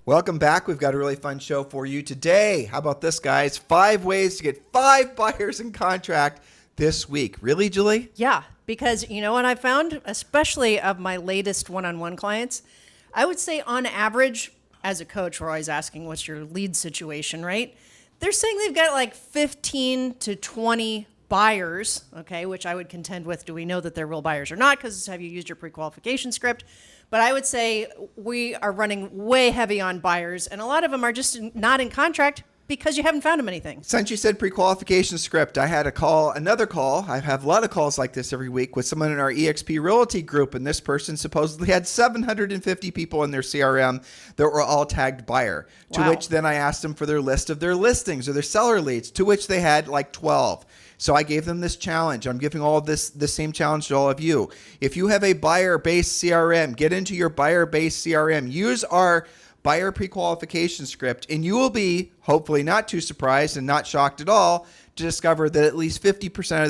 Welcome back. We've got a really fun show for you today. How about this, guys? 5 ways to get 5 buyers in contract this week. Really, Julie? Yeah, because you know what I found, especially of my latest one-on-one clients, I would say on average, as a coach, we're always asking what's your lead situation, right? They're saying they've got like 15 to 20 buyers, okay, which I would contend with, do we know that they're real buyers or not? Because have you used your pre-qualification script? But I would say we are running way heavy on buyers, and a lot of them are just not in contract because you haven't found them anything. Since you said pre-qualification script, I had another call. I have a lot of calls like this every week with someone in our EXP Realty group, and this person supposedly had 750 people in their CRM that were all tagged buyer, to which then I asked them for their list of their listings or their seller leads, to which they had like 12. So I gave them this challenge. I'm giving all this the same challenge to all of you. If you have a buyer-based CRM, get into your buyer-based CRM. Use our buyer pre-qualification script, and you will be hopefully not too surprised and not shocked at all to discover that at least 50%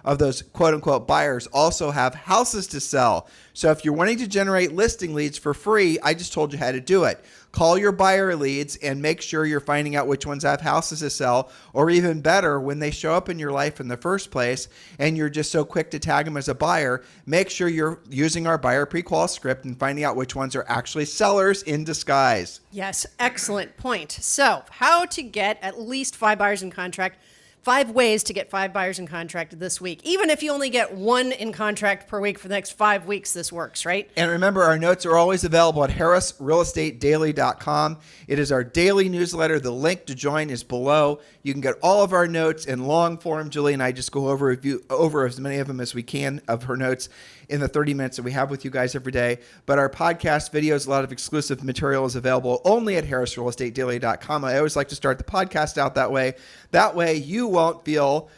of those quote-unquote buyers also have houses to sell. So if you're wanting to generate listing leads for free, I just told you how to do it. Call your buyer leads and make sure you're finding out which ones have houses to sell, or even better, when they show up in your life in the first place and you're just so quick to tag them as a buyer, make sure you're using our buyer pre-qual script and finding out which ones are actually sellers in disguise. Yes, excellent point. So how to get at least 5 buyers in contract, 5 ways to get 5 buyers in contract this week. Even if you only get 1 in contract per week for the next 5 weeks, this works, right? And remember, our notes are always available at harrisrealestatedaily.com. It is our daily newsletter. The link to join is below. You can get all of our notes in long form. Julie and I just go over as many of them as we can of her notes in the 30 minutes that we have with you guys every day. But our podcast videos, a lot of exclusive material is available only at harrisrealestatedaily.com. I always like to start the podcast out that way. That way you won't feel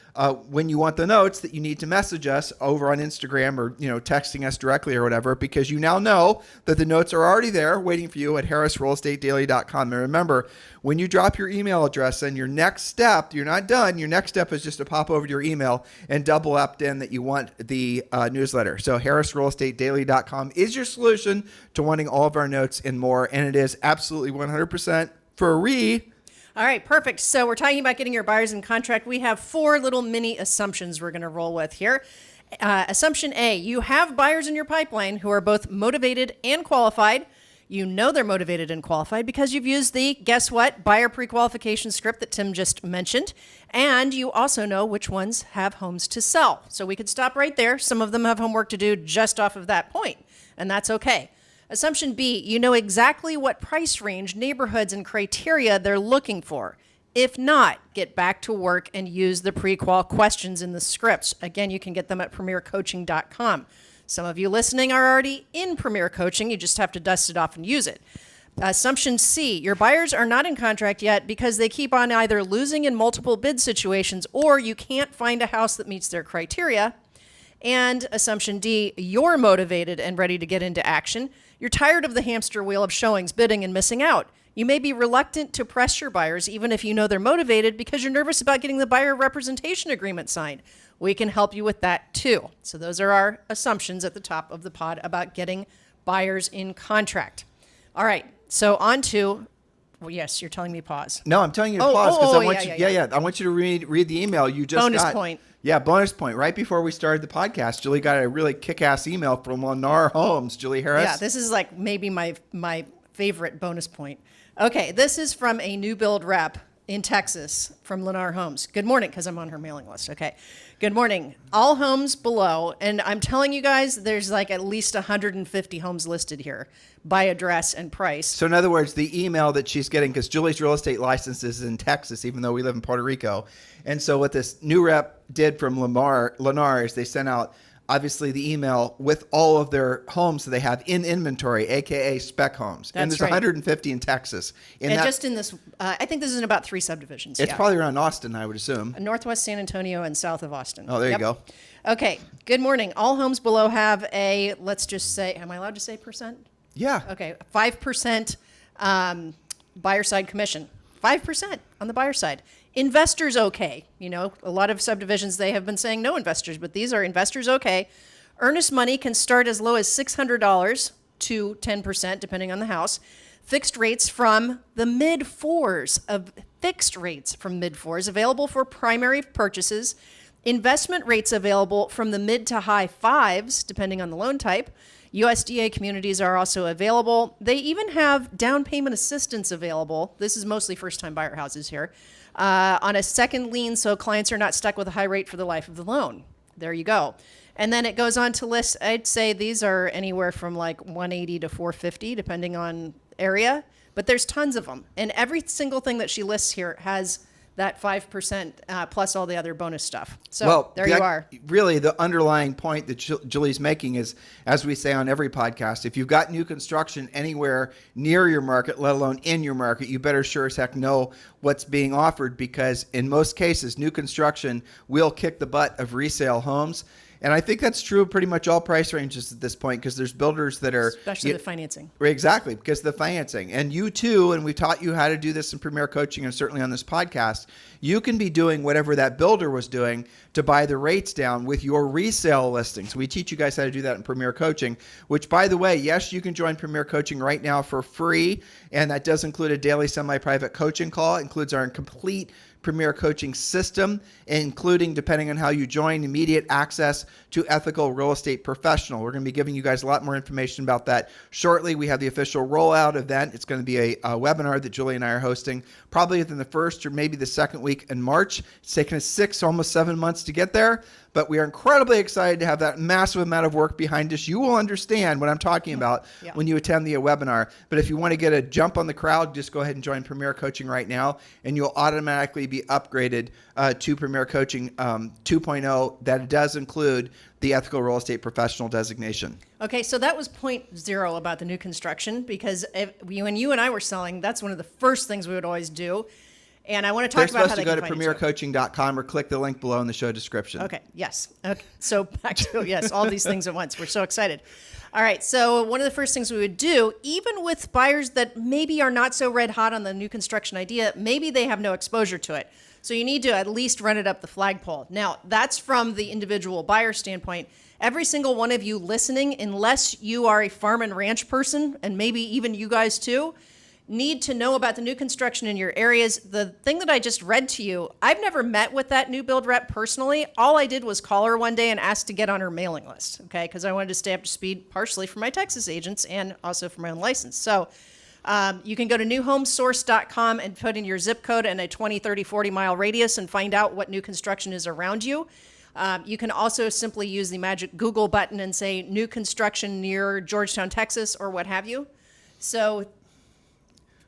when you want the notes that you need to message us over on Instagram or texting us directly or whatever, because you now know that the notes are already there waiting for you at harrisrealestatedaily.com. And remember, when you drop your email address in, your next step, you're not done. Your next step is just to pop over to your email and double opt in that you want the newsletter. So harrisrealestatedaily.com is your solution to wanting all of our notes and more. And it is absolutely 100% free. All right, perfect. So we're talking about getting your buyers in contract. We have 4 little mini assumptions we're going to roll with here. Assumption A, you have buyers in your pipeline who are both motivated and qualified. You know they're motivated and qualified because you've used the, guess what, buyer pre-qualification script that Tim just mentioned. And you also know which ones have homes to sell. So we could stop right there. Some of them have homework to do just off of that point, and that's okay. Assumption B, you know exactly what price range, neighborhoods, and criteria they're looking for. If not, get back to work and use the pre-qual questions in the scripts. Again, you can get them at premiercoaching.com. Some of you listening are already in Premier Coaching. You just have to dust it off and use it. Assumption C, your buyers are not in contract yet because they keep on either losing in multiple bid situations or you can't find a house that meets their criteria. And assumption D, you're motivated and ready to get into action. You're tired of the hamster wheel of showings, bidding, and missing out. You may be reluctant to press your buyers even if you know they're motivated because you're nervous about getting the buyer representation agreement signed. We can help you with that too. So those are our assumptions at the top of the pod about getting buyers in contract. All right, so on to, well, yes, you're telling me pause. No, I'm telling you to pause because I want yeah. I want you to read the email you just bonus got. Point. Yeah, bonus point. Right before we started the podcast, Julie got a really kick-ass email from Lennar Homes. Julie Harris. Yeah, this is like maybe my favorite bonus point. Okay, this is from a new build rep in Texas from Lennar Homes. Good morning, because I'm on her mailing list. Okay. Good morning. All homes below, and I'm telling you guys, there's like at least 150 homes listed here by address and price. So in other words, the email that she's getting, because Julie's real estate license is in Texas, even though we live in Puerto Rico. And so what this new rep did from Lennar is they sent out, obviously, the email with all of their homes that they have in inventory, aka spec homes. That's and there's right. 150 in Texas. Just in this, I think this is in about 3 subdivisions. It's probably around Austin, I would assume. Northwest San Antonio and south of Austin. Oh, there you go. Okay. Good morning. All homes below have a, let's just say, am I allowed to say percent? Yeah. Okay. 5% buyer side commission. 5% on the buyer side. Investors okay. You know, a lot of subdivisions, they have been saying no investors, but these are investors okay. Earnest money can start as low as $600 to 10%, depending on the house. Fixed rates from the mid fours available for primary purchases. Investment rates available from the mid to high fives, depending on the loan type. USDA communities are also available. They even have down payment assistance available. This is mostly first-time buyer houses here. On a second lien, so clients are not stuck with a high rate for the life of the loan. There you go. And then it goes on to list, I'd say these are anywhere from like 180 to 450, depending on area. But there's tons of them. And every single thing that she lists here has that 5% plus all the other bonus stuff. So there you are. Really, the underlying point that Julie's making is, as we say on every podcast, if you've got new construction anywhere near your market, let alone in your market, you better sure as heck know what's being offered, because in most cases, new construction will kick the butt of resale homes. And I think that's true of pretty much all price ranges at this point, because there's builders that are... Especially the financing. Exactly, because of the financing. And you too, and we taught you how to do this in Premier Coaching and certainly on this podcast, you can be doing whatever that builder was doing to buy the rates down with your resale listings. We teach you guys how to do that in Premier Coaching, which, by the way, yes, you can join Premier Coaching right now for free, and that does include a daily semi-private coaching call. It includes our complete Premier Coaching system, including, depending on how you join, immediate access to ethical real estate professional. We're going to be giving you guys a lot more information about that shortly. We have the official rollout event. It's going to be a webinar that Julie and I are hosting probably within the first or maybe the second week in March. It's taken us 6, almost 7 months to get there, but we are incredibly excited to have that massive amount of work behind us. You will understand what I'm talking about when you attend the webinar. But if you want to get a jump on the crowd, just go ahead and join Premier Coaching right now, and you'll automatically be upgraded to Premier Coaching 2.0. That does include the ethical real estate professional designation. Okay, so that was point 0 about the new construction, because when you and I were selling, that's one of the first things we would always do. And I want to talk about how they They're supposed to go to premiercoaching.com or click the link below in the show description. Okay, yes. Okay, so back to, yes, all these things at once. We're so excited. All right, so one of the first things we would do, even with buyers that maybe are not so red hot on the new construction idea, maybe they have no exposure to it. So you need to at least run it up the flagpole. Now, that's from the individual buyer standpoint. Every single one of you listening, unless you are a farm and ranch person, and maybe even you guys too, need to know about the new construction in your areas. The thing that I just read to you, I've never met with that new build rep personally. All I did was call her one day and ask to get on her mailing list, okay? Because I wanted to stay up to speed partially for my Texas agents and also for my own license. So you can go to newhomesource.com and put in your zip code and a 20, 30, 40-mile radius and find out what new construction is around you. You can also simply use the magic Google button and say new construction near Georgetown, Texas, or what have you. So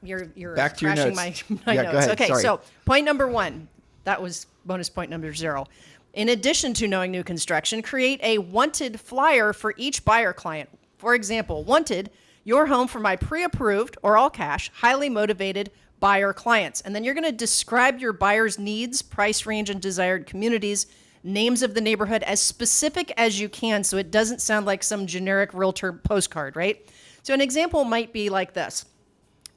you're back to crashing your notes. my Yeah, notes. go ahead. Okay, Sorry. so point number 1, that was bonus point number 0. In addition to knowing new construction, create a wanted flyer for each buyer client. For example, wanted, your home for my pre-approved or all cash, highly motivated buyer clients. And then you're going to describe your buyer's needs, price range, and desired communities, names of the neighborhood as specific as you can so it doesn't sound like some generic realtor postcard, right? So an example might be like this.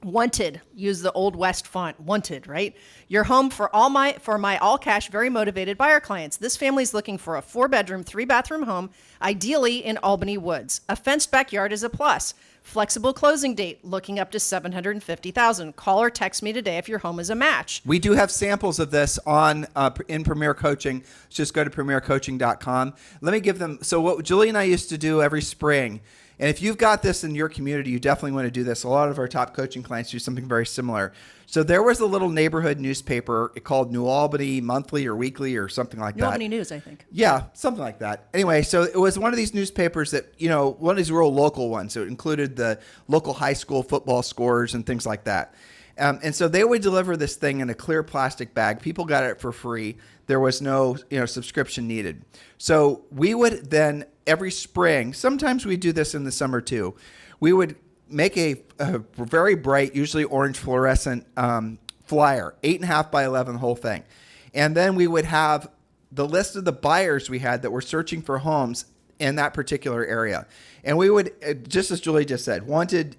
Wanted, use the Old West font, wanted, right? Your home for my all cash, very motivated buyer clients. This family's looking for a 4-bedroom, 3-bathroom home, ideally in Albany Woods. A fenced backyard is a plus. Flexible closing date, looking up to $750,000. Call or text me today if your home is a match. We do have samples of this in Premier Coaching. Just go to premiercoaching.com. Let me give them. So what Julie and I used to do every spring, and if you've got this in your community, you definitely want to do this. A lot of our top coaching clients do something very similar. So there was a little neighborhood newspaper called New Albany Monthly or Weekly or something like that. New Albany News, I think. Yeah, something like that. Anyway, so it was one of these newspapers that, one of these real local ones. So it included the local high school football scores and things like that. And so they would deliver this thing in a clear plastic bag. People got it for free. There was no, subscription needed. So we would then every spring, sometimes we do this in the summer too, we would make a very bright, usually orange fluorescent flyer, 8.5 by 11, the whole thing. And then we would have the list of the buyers we had that were searching for homes in that particular area. And we would, just as Julie just said, wanted,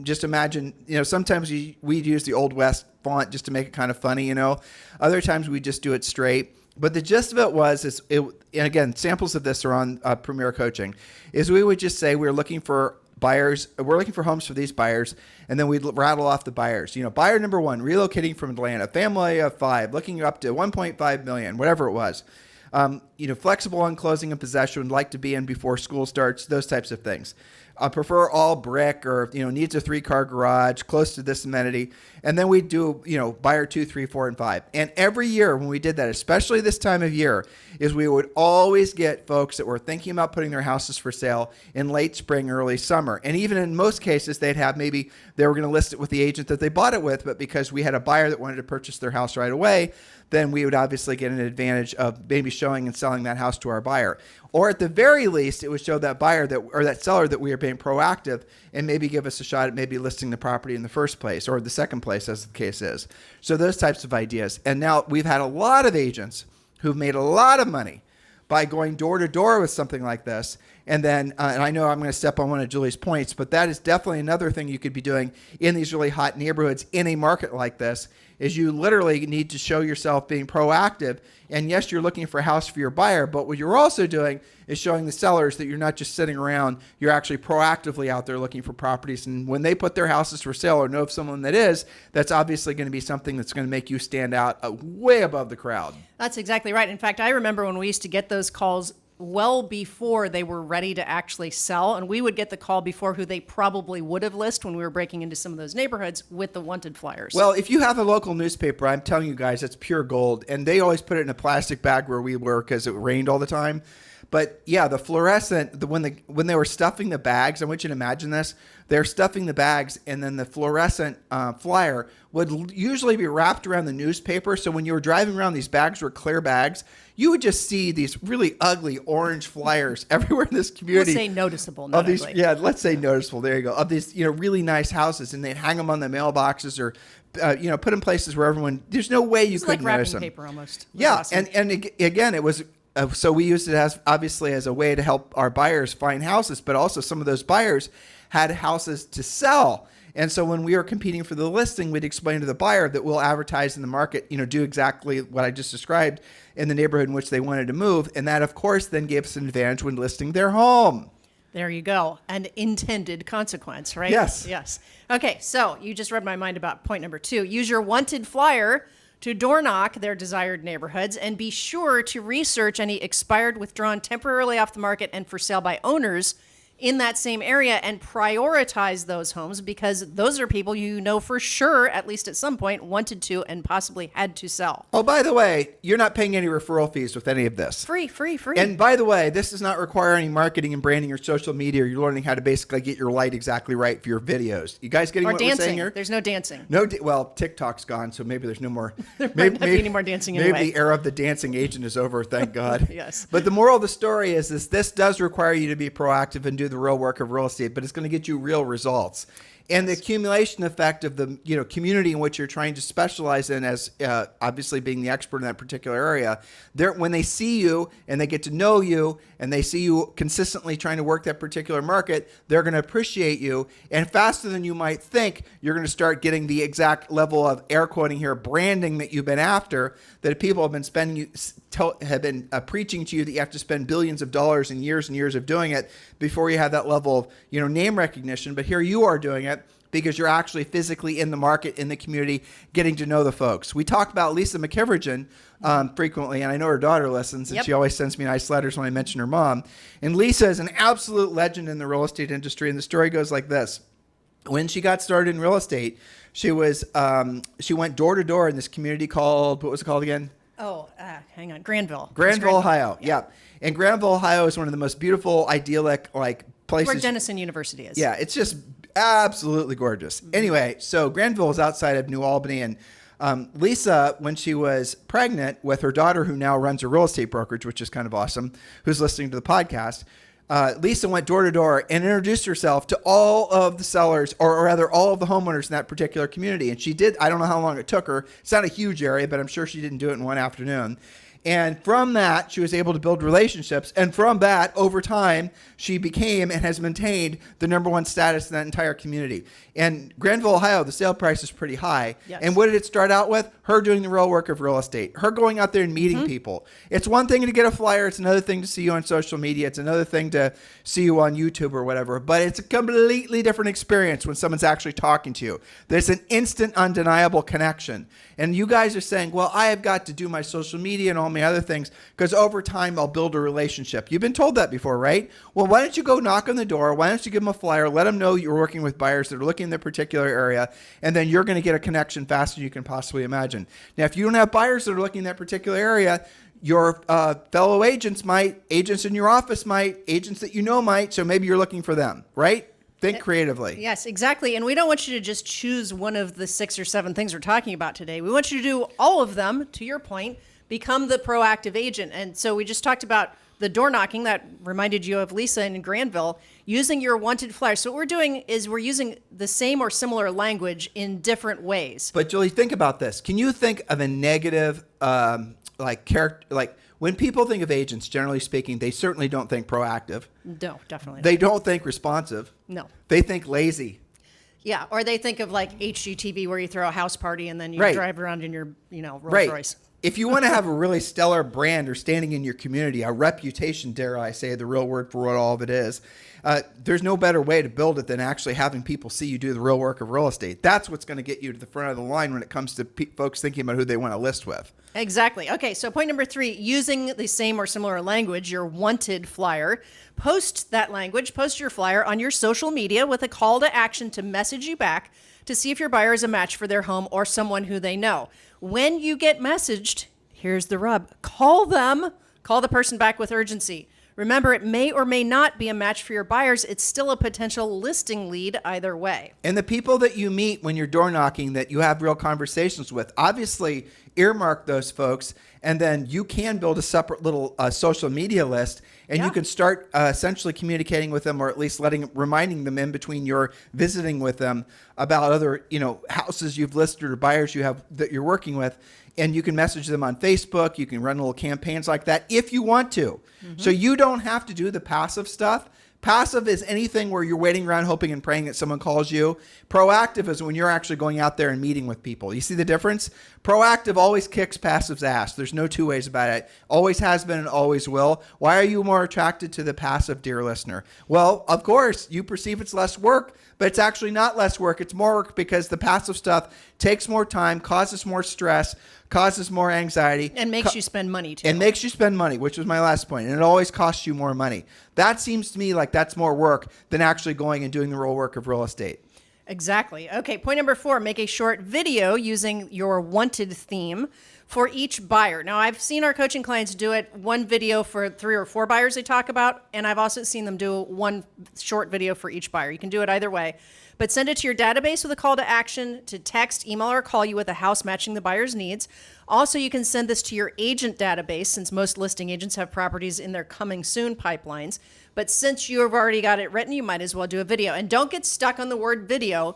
just imagine, sometimes we'd use the Old West font just to make it kind of funny, Other times we just do it straight. But the gist of it and again, samples of this are on Premier Coaching, is we would just say we're looking for buyers. We're looking for homes for these buyers. And then we'd rattle off the buyers. Buyer number 1, relocating from Atlanta, family of 5, looking up to 1.5 million, whatever it was. Flexible on closing and possession, would like to be in before school starts, those types of things. I prefer all brick or, needs a 3-car garage, close to this amenity. And then we do, buyer 2, 3, 4, and 5. And every year when we did that, especially this time of year, is we would always get folks that were thinking about putting their houses for sale in late spring, early summer. And even in most cases, they'd have maybe they were going to list it with the agent that they bought it with, but because we had a buyer that wanted to purchase their house right away, then we would obviously get an advantage of maybe showing and selling that house to our buyer. Or at the very least, it would show that buyer or that seller that we are being proactive and maybe give us a shot at maybe listing the property in the first place or the second place, as the case is. So those types of ideas. And now we've had a lot of agents who've made a lot of money by going door to door with something like this. And then, and I know I'm going to step on one of Julie's points, but that is definitely another thing you could be doing in these really hot neighborhoods in a market like this, is you literally need to show yourself being proactive. And yes, you're looking for a house for your buyer, but what you're also doing is showing the sellers that you're not just sitting around, you're actually proactively out there looking for properties. And when they put their houses for sale or know of someone that is, that's obviously going to be something that's going to make you stand out way above the crowd. That's exactly right. In fact, I remember when we used to get those calls well before they were ready to actually sell, and we would get the call before who they probably would have listed when we were breaking into some of those neighborhoods with the wanted flyers. Well, if you have a local newspaper, I'm telling you guys, it's pure gold, and they always put it in a plastic bag where we were because it rained all the time. But yeah, the fluorescent, when they were stuffing the bags, I want you to imagine this. They're stuffing the bags, and then the fluorescent flyer would usually be wrapped around the newspaper. So when you were driving around, these bags were clear bags. You would just see these really ugly orange flyers everywhere in this community. Let's say noticeable, not ugly. Yeah, let's say noticeable. There you go. Of these, really nice houses, and they'd hang them on the mailboxes or, put in places where everyone. There's no way you couldn't like notice them. Wrapping paper almost. Yeah, awesome. and again, it was. So we used it as obviously as a way to help our buyers find houses, but also some of those buyers had houses to sell. And so when we were competing for the listing, we'd explain to the buyer that we'll advertise in the market, do exactly what I just described in the neighborhood in which they wanted to move. And that, of course, then gave us an advantage when listing their home. There you go. An intended consequence, right? Yes. Yes. Okay, so you just read my mind about point number 2. Use your wanted flyer to door knock their desired neighborhoods, and be sure to research any expired, withdrawn, temporarily off the market, and for sale by owners in that same area, and prioritize those homes, because those are people you know for sure, at least at some point, wanted to and possibly had to sell. Oh, by the way, you're not paying any referral fees with any of this. Free. And by the way, this does not require any marketing and branding or social media. You're learning how to basically get your light exactly right for your videos. You guys getting or what dancing. we're saying here? There's no dancing. Well, TikTok's gone, so maybe there's no more. There might not be any more dancing anyway. Maybe the era of the dancing agent is over, thank God. Yes. But the moral of the story is this does require you to be proactive and do the real work of real estate, but it's going to get you real results. And the accumulation effect of the community in which you're trying to specialize in, as obviously being the expert in that particular area, when they see you and they get to know you and they see you consistently trying to work that particular market, they're going to appreciate you. And faster than you might think, you're going to start getting the exact level of, air quoting here, branding that you've been after, that people have been preaching to you that you have to spend billions of dollars and years of doing it before you have that level of name recognition. But here you are doing it because you're actually physically in the market, in the community, getting to know the folks. We talk about Lisa McKivergen frequently, and I know her daughter listens, and Yep. she always sends me nice letters when I mention her mom. And Lisa is an absolute legend in the real estate industry, and the story goes like this. When she got started in real estate, she went door to door in this community called, what was it called again? Oh, hang on. Granville, Ohio. Yeah. And Granville, Ohio is one of the most beautiful, idyllic, places. Where Denison University is. Yeah, it's just absolutely gorgeous. Anyway, so Granville is outside of New Albany, and Lisa, when she was pregnant with her daughter, who now runs a real estate brokerage, which is kind of awesome, who's listening to the podcast, Lisa went door to door and introduced herself to all of the sellers, or rather all of the homeowners in that particular community. And she did, I don't know how long it took her. It's not a huge area, but I'm sure she didn't do it in one afternoon. And from that, she was able to build relationships. And from that, over time, she became and has maintained the #1 status in that entire community. In Granville, Ohio, the sale price is pretty high. Yes. And what did it start out with? Her doing the real work of real estate. Her going out there and meeting people. It's one thing to get a flyer. It's another thing to see you on social media. It's another thing to see you on YouTube or whatever. But it's a completely different experience when someone's actually talking to you. There's an instant, undeniable connection. And you guys are saying, well, I have got to do my social media and all my other things because over time I'll build a relationship. You've been told that before, right? Well, why don't you go knock on the door? Why don't you give them a flyer? Let them know you're working with buyers that are looking in their particular area, and then you're going to get a connection faster than you can possibly imagine. Now, if you don't have buyers that are looking in that particular area, your fellow agents might, agents in your office might, agents that you know might, so maybe you're looking for them, right? Think creatively. Yes, exactly. And we don't want you to just choose one of the 6 or 7 things we're talking about today. We want you to do all of them, to your point, become the proactive agent. And so we just talked about the door knocking that reminded you of Lisa in Granville, using your wanted flyer. So what we're doing is we're using the same or similar language in different ways. But Julie, think about this. Can you think of a negative character, like when people think of agents, generally speaking, they certainly don't think proactive. No, definitely They not. don't think responsive. No. They think lazy. Yeah, or they think of like HGTV where you throw a house party and then you Right. drive around in your, Rolls Right. Royce. If you want to have a really stellar brand or standing in your community, a reputation, dare I say, the real word for what all of it is, there's no better way to build it than actually having people see you do the real work of real estate. That's what's going to get you to the front of the line when it comes to folks thinking about who they want to list with. Exactly. Okay, so point number 3, using the same or similar language, your wanted flyer. Post that language, post your flyer on your social media with a call to action to message you back to see if your buyer is a match for their home or someone who they know. When you get messaged, here's the rub. Call them. Call the person back with urgency. Remember, it may or may not be a match for your buyers. It's still a potential listing lead either way. And the people that you meet when you're door knocking that you have real conversations with, obviously earmark those folks, and then you can build a separate little social media list, and you can start essentially communicating with them, or at least reminding them in between your visiting with them about other houses you've listed or buyers you have that you're working with. And you can message them on Facebook. You can run little campaigns like that if you want to. So you don't have to do the passive stuff. Passive is anything where you're waiting around hoping and praying that someone calls you. Proactive is when you're actually going out there and meeting with people. You see the difference? Proactive always kicks passive's ass. There's no two ways about it. Always has been and always will. Why are you more attracted to the passive, dear listener? Well, of course, you perceive it's less work, but it's actually not less work. It's more work because the passive stuff takes more time, causes more stress, causes more anxiety. And makes you spend money, too. And makes you spend money, which was my last point. And it always costs you more money. That seems to me like that's more work than actually going and doing the real work of real estate. Exactly. Okay, point number 4, make a short video using your wanted theme for each buyer. Now, I've seen our coaching clients do it, one video for 3 or 4 buyers they talk about, and I've also seen them do one short video for each buyer. You can do it either way. But send it to your database with a call to action to text, email, or call you with a house matching the buyer's needs. Also, you can send this to your agent database, since most listing agents have properties in their coming soon pipelines. But since you have already got it written, you might as well do a video. And don't get stuck on the word video.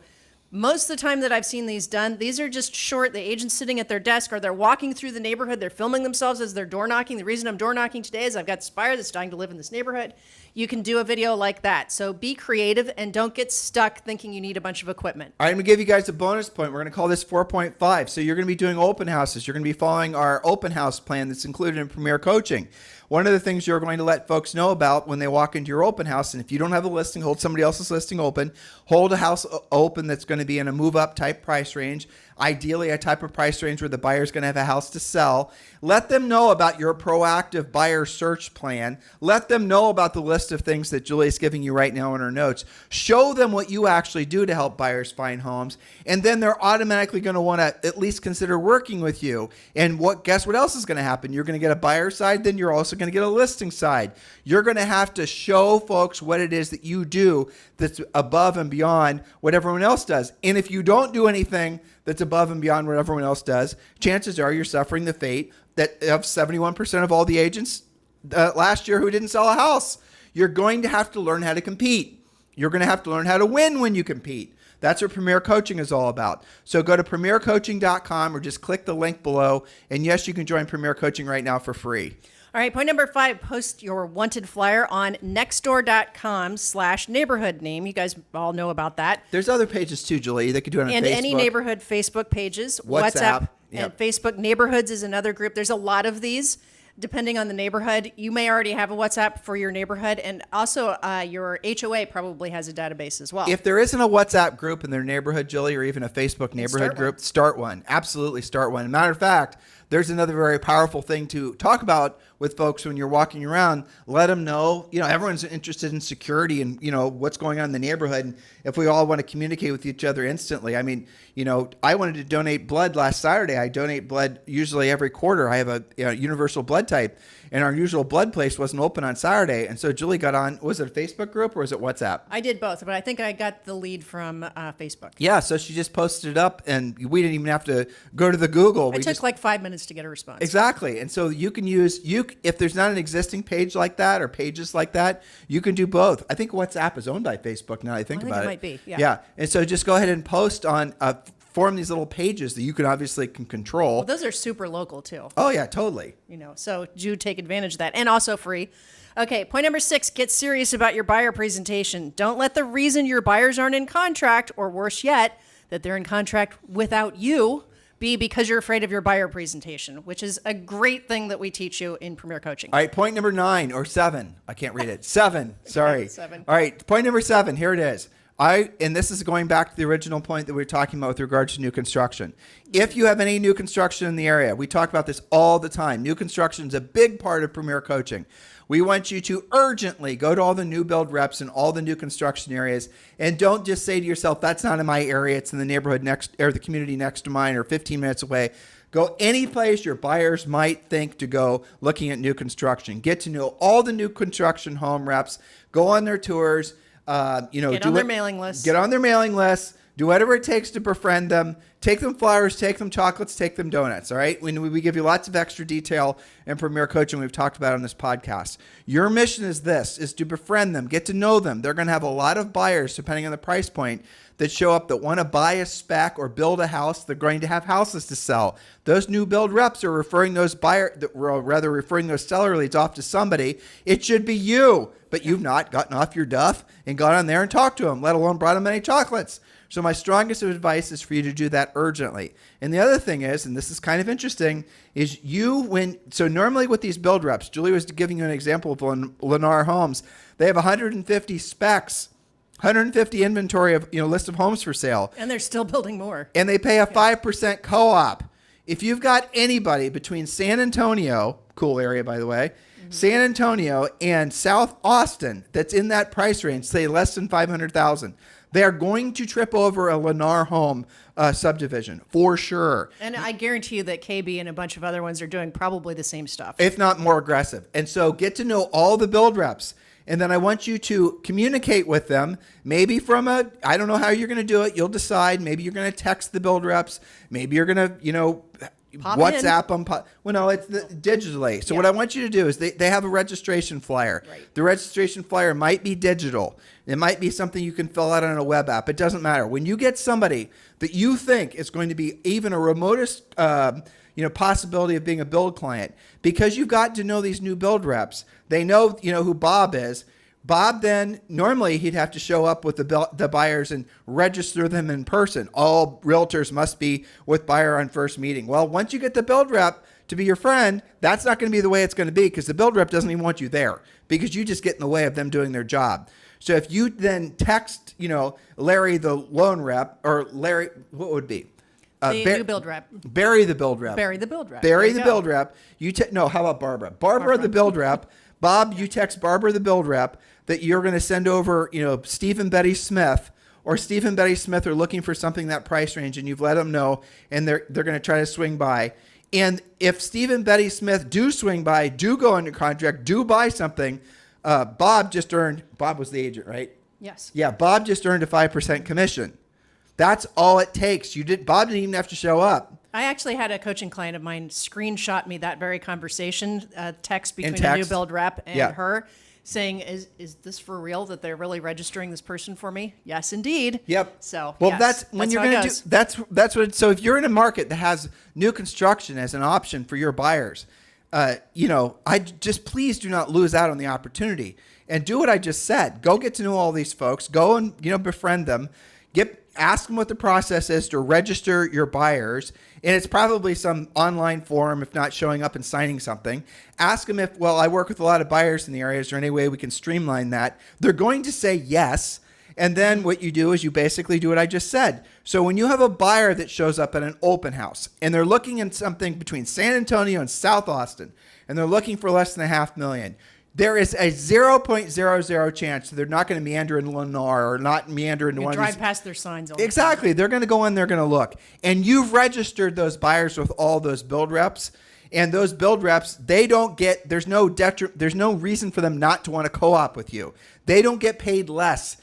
Most of the time that I've seen these done, these are just short. The agent's sitting at their desk, or they're walking through the neighborhood. They're filming themselves as they're door knocking. The reason I'm door knocking today is I've got this buyer that's dying to live in this neighborhood. You can do a video like that. So be creative and don't get stuck thinking you need a bunch of equipment. All right, I'm going to give you guys a bonus point. We're going to call this 4.5. So you're going to be doing open houses. You're going to be following our open house plan that's included in Premier Coaching. One of the things you're going to let folks know about when they walk into your open house, and if you don't have a listing, hold somebody else's listing open, hold a house open that's going to be in a move-up type price range, ideally a type of price range where the buyer's going to have a house to sell. Let them know about your proactive buyer search plan. Let them know about the list of things that Julie's giving you right now in her notes. Show them what you actually do to help buyers find homes, and then they're automatically going to want to at least consider working with you. And guess what else is going to happen? You're going to get a buyer side, then you're also going to get a listing side. You're going to have to show folks what it is that you do that's above and beyond what everyone else does. And if you don't do anything that's above and beyond what everyone else does, chances are you're suffering the fate that of 71% of all the agents last year who didn't sell a house. You're going to have to learn how to compete. You're going to have to learn how to win when you compete. That's what Premier Coaching is all about. So go to premiercoaching.com or just click the link below. And yes, you can join Premier Coaching right now for free. All right, point number 5, post your wanted flyer on nextdoor.com/neighborhood name. You guys all know about that. There's other pages too, Julie. They could do it on And Facebook. any neighborhood Facebook pages, WhatsApp. and Yep. Facebook Neighborhoods is another group. There's a lot of these. Depending on the neighborhood, you may already have a WhatsApp for your neighborhood, and also your HOA probably has a database as well. If there isn't a WhatsApp group in their neighborhood, Julie, or even a Facebook neighborhood group, start one. Absolutely start one. Matter of fact, there's another very powerful thing to talk about with folks when you're walking around. Let them know, everyone's interested in security and, what's going on in the neighborhood. And if we all want to communicate with each other instantly, I mean, I wanted to donate blood last Saturday. I donate blood usually every quarter. I have a universal blood type, and our usual blood place wasn't open on Saturday. And so Julie got on, was it a Facebook group or was it WhatsApp? I did both, but I think I got the lead from Facebook. Yeah, so she just posted it up, and we didn't even have to go to the Google. It took like 5 minutes to get a response. Exactly. And so you can use, if there's not an existing page like that or pages like that, you can do both. I think WhatsApp is owned by Facebook now I think about it. It might be, yeah. Yeah. And so just go ahead and post on, form these little pages that you can obviously control. Well, those are super local too. Oh, yeah, totally. So do take advantage of that, and also free. Okay, point number 6, get serious about your buyer presentation. Don't let the reason your buyers aren't in contract, or worse yet, that they're in contract without you, be because you're afraid of your buyer presentation, which is a great thing that we teach you in Premier Coaching. All right, point number 9 or 7. I can't read it. 7. Sorry. 7. All right, point number 7. Here it is. And this is going back to the original point that we were talking about with regards to new construction. If you have any new construction in the area, we talk about this all the time. New construction is a big part of Premier Coaching. We want you to urgently go to all the new build reps in all the new construction areas, and don't just say to yourself, that's not in my area, it's in the neighborhood next, or the community next to mine, or 15 minutes away. Go any place your buyers might think to go looking at new construction. Get to know all the new construction home reps. Go on their tours. Get on their mailing list. Get on their mailing list. Do whatever it takes to befriend them. Take them flowers, take them chocolates, take them donuts, all right? We give you lots of extra detail in Premier Coaching we've talked about on this podcast. Your mission is to befriend them, get to know them. They're going to have a lot of buyers, depending on the price point, that show up that want to buy a spec or build a house. They're going to have houses to sell. Those new build reps are referring those seller leads off to somebody. It should be you, but you've not gotten off your duff and gone on there and talked to them, let alone brought them any chocolates. So my strongest advice is for you to do that urgently. And the other thing is, and this is kind of interesting, is so normally with these build reps, Julie was giving you an example of Lennar Homes. They have 150 specs, 150 inventory of, list of homes for sale. And they're still building more. And they pay a 5% co-op. If you've got anybody between San Antonio, cool area by the way, San Antonio and South Austin that's in that price range, say less than $500,000, they are going to trip over a Lennar home subdivision for sure. And I guarantee you that KB and a bunch of other ones are doing probably the same stuff, if not more aggressive. And so get to know all the build reps. And then I want you to communicate with them, maybe I don't know how you're going to do it. You'll decide. Maybe you're going to text the build reps. Maybe you're going to, WhatsApp them. Well, no, it's digitally. So what I want you to do is they have a registration flyer. Right. The registration flyer might be digital. It might be something you can fill out on a web app. It doesn't matter. When you get somebody that you think is going to be even a remotest possibility of being a build client, because you've got to know these new build reps. They know, who Bob is. Bob then, normally he'd have to show up with the buyers and register them in person. All realtors must be with buyer on first meeting. Well, once you get the build rep to be your friend, that's not going to be the way it's going to be, because the build rep doesn't even want you there, because you just get in the way of them doing their job. So if you then text, Larry the loan rep, or Larry, what would it be? New build rep. Barry the build rep. Barry the build rep. Barry the build rep. How about Barbara? Barbara the build rep. Bob, you text Barbara the build rep that you're going to send over, Steve and Betty Smith, or Steve and Betty Smith are looking for something that price range, and you've let them know, and they're going to try to swing by. And if Steve and Betty Smith do swing by, do go under contract, do buy something, Bob was the agent, right? Yes. Yeah, Bob just earned a 5% commission. That's all it takes. Bob didn't even have to show up. I actually had a coaching client of mine screenshot me that very conversation, text between a new build rep and her. saying, is this for real that they're really registering this person for me? Yes, indeed. Yep. So, well, yes, that's when you're going to do that's what. So if you're in a market that has new construction as an option for your buyers, I just please do not lose out on the opportunity and do what I just said. Go get to know all these folks. Go and befriend them. Ask them what the process is to register your buyers. And it's probably some online form, if not showing up and signing something. Ask them if, well, I work with a lot of buyers in the area. Is there any way we can streamline that? They're going to say yes. And then what you do is you basically do what I just said. So when you have a buyer that shows up at an open house and they're looking in something between San Antonio and South Austin, and they're looking for less than $500,000, there is a 0.00 chance that they're not going to meander in Lennar or not meander into one of these. Drive past their signs. Exactly. They're going to go in, they're going to look. And you've registered those buyers with all those build reps. And those build reps, they don't get, there's no reason for them not to want to co-op with you. They don't get paid less.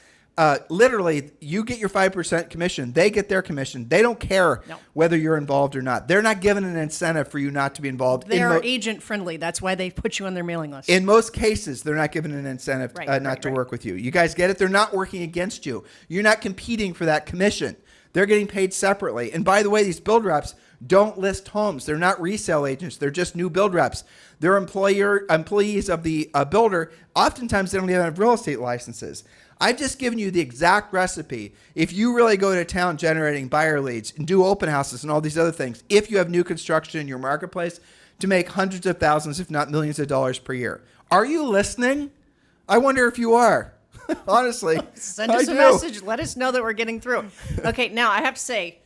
Literally, you get your 5% commission. They get their commission. They don't care whether you're involved or not. They're not given an incentive for you not to be involved. They are agent friendly. That's why they put you on their mailing list. In most cases, they're not given an incentive not to work with you. You guys get it? They're not working against you. You're not competing for that commission. They're getting paid separately. And by the way, these build reps don't list homes. They're not resale agents. They're just new build reps. They're employees of the builder. Oftentimes, they don't even have real estate licenses. I've just given you the exact recipe. If you really go to town generating buyer leads and do open houses and all these other things, if you have new construction in your marketplace, to make hundreds of thousands, if not millions of dollars per year. Are you listening? I wonder if you are. Honestly. Send us a message. Let us know that we're getting through. Okay, now I have to say,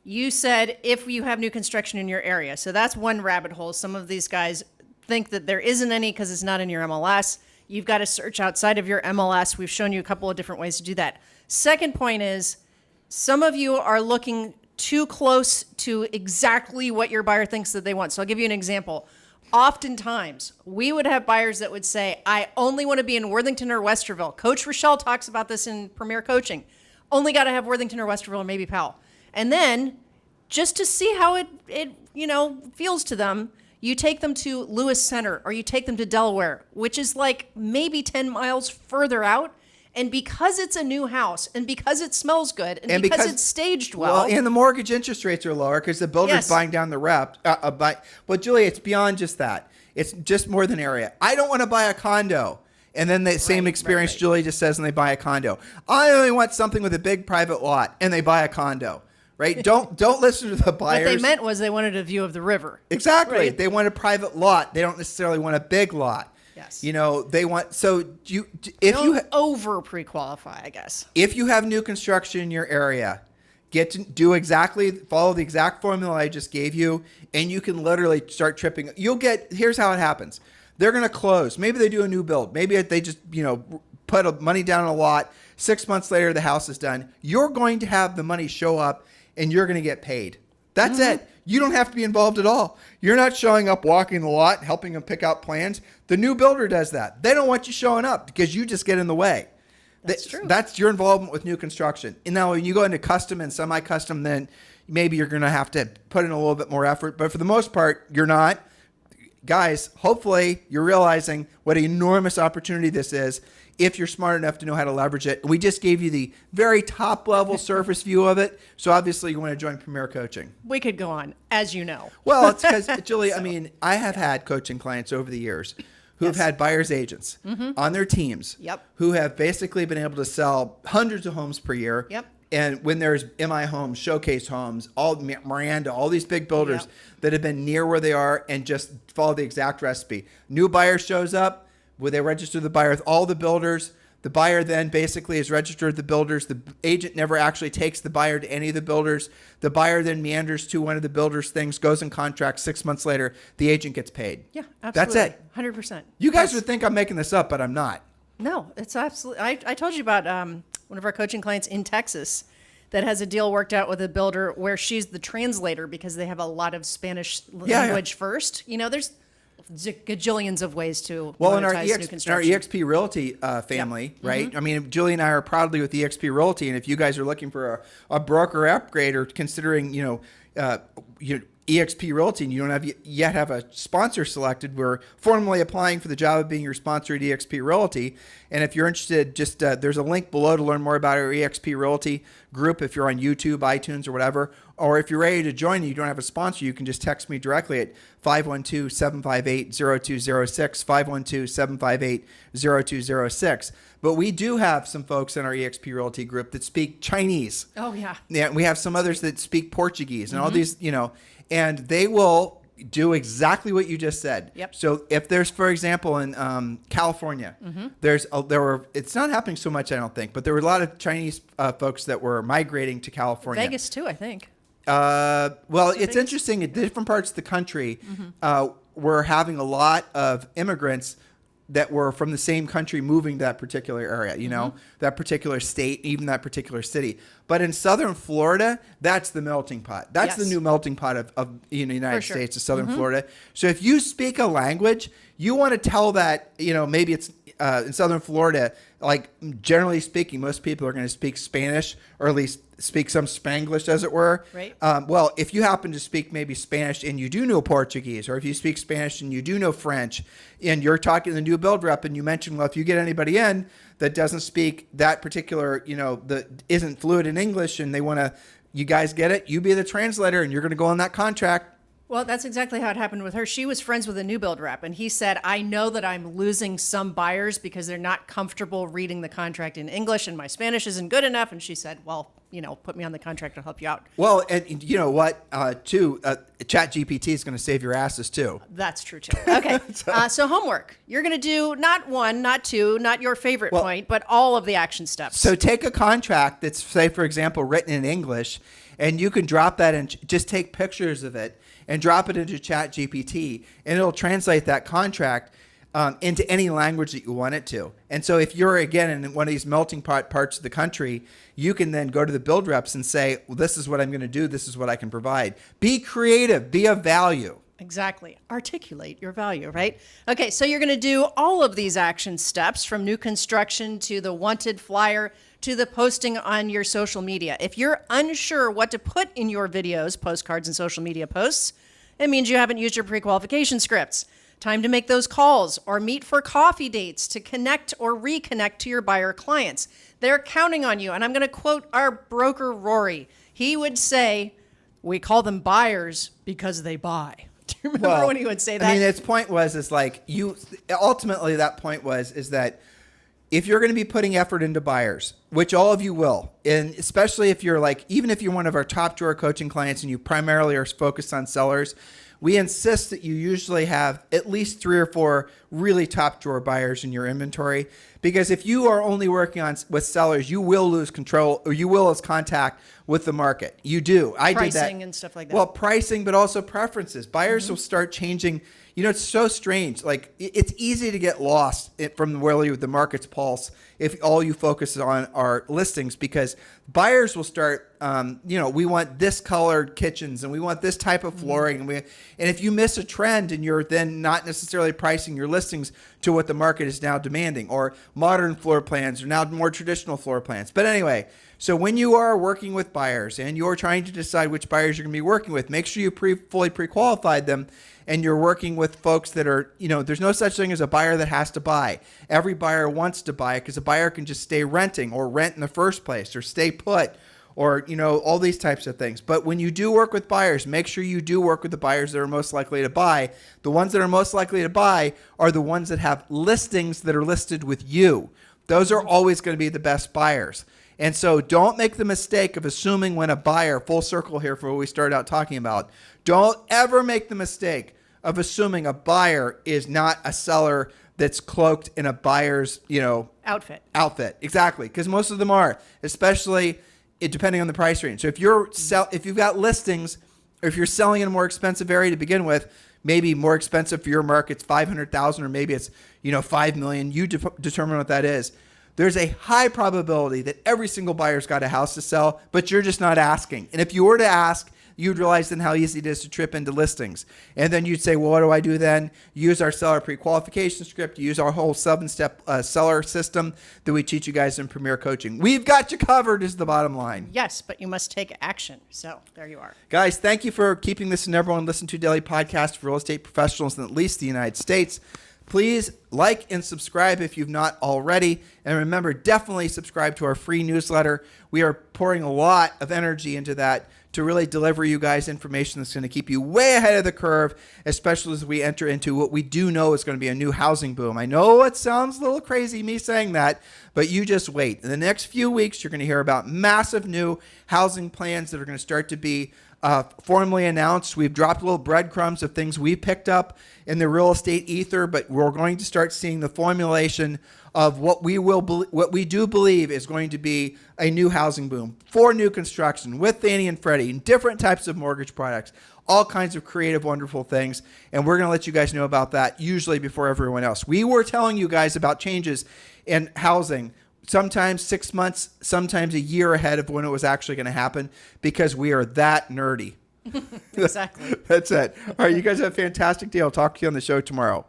you said if you have new construction in your area. So that's one rabbit hole. Some of these guys think that there isn't any because it's not in your MLS. You've got to search outside of your MLS. We've shown you a couple of different ways to do that. Second point is some of you are looking too close to exactly what your buyer thinks that they want. So I'll give you an example. Oftentimes, we would have buyers that would say, I only want to be in Worthington or Westerville. Coach Rochelle talks about this in Premier Coaching. Only got to have Worthington or Westerville or maybe Powell. And then just to see how it feels to them, you take them to Lewis Center or you take them to Delaware, which is like maybe 10 miles further out. And because it's a new house and because it smells good and because it's staged well. And the mortgage interest rates are lower because the builder's buying down the rep. But Julie, it's beyond just that. It's just more than area. I don't want to buy a condo. And then the same experience Julie just says, and they buy a condo. I only want something with a big private lot, and they buy a condo. Right? Don't listen to the buyers. What they meant was they wanted a view of the river. Exactly. Right? They want a private lot. They don't necessarily want a big lot. Yes. They want over pre-qualify, I guess. If you have new construction in your area, follow the exact formula I just gave you, and you can literally start tripping. Here's how it happens. They're going to close. Maybe they do a new build. Maybe they just, put money down on a lot. 6 months later, the house is done. You're going to have the money show up and you're going to get paid. That's it. You don't have to be involved at all. You're not showing up, walking the lot, helping them pick out plans. The new builder does that. They don't want you showing up because you just get in the way. That's true. That's your involvement with new construction. And now when you go into custom and semi-custom, then maybe you're going to have to put in a little bit more effort. But for the most part, you're not. Guys, hopefully you're realizing what an enormous opportunity this is if you're smart enough to know how to leverage it. We just gave you the very top level surface view of it. So obviously you want to join Premier Coaching. We could go on, as you know. Well, it's because, Julie, I have had coaching clients over the years who have had buyer's agents on their teams who have basically been able to sell hundreds of homes per year. And when there's MI Homes, Showcase Homes, all Miranda, all these big builders that have been near where they are and just follow the exact recipe. New buyer shows up. Where they register the buyer with all the builders. The buyer then basically is registered the builders. The agent never actually takes the buyer to any of the builders. The buyer then meanders to one of the builders' things, goes in contract. 6 months later, the agent gets paid. Yeah, absolutely. That's it. 100%. You guys would think I'm making this up, but I'm not. No, it's absolutely. I told you about one of our coaching clients in Texas that has a deal worked out with a builder where she's the translator because they have a lot of Spanish language first. There's gajillions of ways to monetize new construction. In our EXP Realty family, right? Julie and I are proudly with EXP Realty, and if you guys are looking for a broker upgrade or considering, eXp Realty and you don't yet have a sponsor selected, we're formally applying for the job of being your sponsor at eXp Realty. And if you're interested, just there's a link below to learn more about our eXp Realty group if you're on YouTube, iTunes, or whatever. Or if you're ready to join and you don't have a sponsor, you can just text me directly at 512-758-0206, 512-758-0206. But we do have some folks in our eXp Realty group that speak Chinese. Oh, yeah. Yeah, we have some others that speak Portuguese and all these, and they will do exactly what you just said. Yep. So if there's, for example, in California, it's not happening so much, I don't think, but there were a lot of Chinese folks that were migrating to California. Vegas too, I think. Well, it's interesting. In different parts of the country, we're having a lot of immigrants that were from the same country moving to that particular area, that particular state, even that particular city. But in southern Florida, that's the melting pot. That's the new melting pot of the United States, is southern Florida. So if you speak a language, you want to tell that, maybe it's in southern Florida, like generally speaking, most people are going to speak Spanish, or at least speak some Spanglish, as it were. Right. Well, if you happen to speak maybe Spanish and you do know Portuguese, or if you speak Spanish and you do know French, and you're talking to the new build rep and you mention, well, if you get anybody in that doesn't speak that particular, that isn't fluent in English, and they want to, you guys get it, you be the translator and you're going to go on that contract. Well, that's exactly how it happened with her. She was friends with a new build rep, and he said, I know that I'm losing some buyers because they're not comfortable reading the contract in English, and my Spanish isn't good enough. And she said, well, put me on the contract to help you out. Well, and you know what, too, ChatGPT is going to save your asses, too. That's true, too. Okay, so homework. You're going to do not one, not two, not your favorite point, but all of the action steps. So take a contract that's, say, for example, written in English, and you can drop that and just take pictures of it and drop it into ChatGPT, and it'll translate that contract into any language that you want it to. And so if you're, again, in one of these melting pot parts of the country, you can then go to the build reps and say, well, this is what I'm going to do. This is what I can provide. Be creative. Be of value. Exactly. Articulate your value, right? Okay, so you're going to do all of these action steps, from new construction to the wanted flyer to the posting on your social media. If you're unsure what to put in your videos, postcards, and social media posts, it means you haven't used your pre-qualification scripts. Time to make those calls or meet for coffee dates to connect or reconnect to your buyer clients. They're counting on you. And I'm going to quote our broker, Rory. He would say, we call them buyers because they buy. Do you remember when he would say that? I mean, its point was, is that point was that if you're going to be putting effort into buyers, which all of you will, and especially if you're even if you're one of our top drawer coaching clients and you primarily are focused on sellers, we insist that you usually have at least 3 or 4 really top drawer buyers in your inventory, because if you are only working with sellers, you will lose control, or you will lose contact with the market. You do. I did that. Pricing and stuff like that. Well, pricing, but also preferences. Buyers will start changing. It's so strange. It's easy to get lost from really the market's pulse if all you focus on are listings, because buyers will start, we want this colored kitchens and we want this type of flooring. And if you miss a trend and you're then not necessarily pricing your listings to what the market is now demanding, or modern floor plans are now more traditional floor plans. But anyway, so when you are working with buyers and you're trying to decide which buyers you're going to be working with, make sure you fully pre-qualified them. And you're working with folks that are, there's no such thing as a buyer that has to buy. Every buyer wants to buy, because a buyer can just stay renting, or rent in the first place, or stay put, or, all these types of things. But when you do work with buyers, make sure you do work with the buyers that are most likely to buy. The ones that are most likely to buy are the ones that have listings that are listed with you. Those are always going to be the best buyers. And so don't make the mistake of assuming when a buyer, full circle here for what we started out talking about, don't ever make the mistake of assuming a buyer is not a seller that's cloaked in a buyer's, outfit. Exactly. Because most of them are, especially depending on the price range. So if you've got listings, or if you're selling in a more expensive area to begin with, maybe more expensive for your market's $500,000, or maybe it's, $5 million, you determine what that is. There's a high probability that every single buyer's got a house to sell, but you're just not asking. And if you were to ask, you'd realize then how easy it is to trip into listings. And then you'd say, well, what do I do then? Use our seller pre-qualification script, use our whole 7-step seller system that we teach you guys in Premier Coaching. We've got you covered is the bottom line. Yes, but you must take action. So there you are. Guys, thank you for keeping this number one Listen to Daily podcast for real estate professionals in at least the United States. Please like and subscribe if you've not already. And remember, definitely subscribe to our free newsletter. We are pouring a lot of energy into that to really deliver you guys information that's going to keep you way ahead of the curve, especially as we enter into what we do know is going to be a new housing boom. I know it sounds a little crazy, me saying that, but you just wait. In the next few weeks, you're going to hear about massive new housing plans that are going to start to be formally announced. We've dropped little breadcrumbs of things we picked up in the real estate ether, but we're going to start seeing the formulation of what we do believe is going to be a new housing boom for new construction with Fannie and Freddie and different types of mortgage products, all kinds of creative, wonderful things. And we're going to let you guys know about that usually before everyone else. We were telling you guys about changes in housing sometimes 6 months, sometimes a year ahead of when it was actually going to happen because we are that nerdy. Exactly. That's it. All right, you guys have a fantastic day. I'll talk to you on the show tomorrow.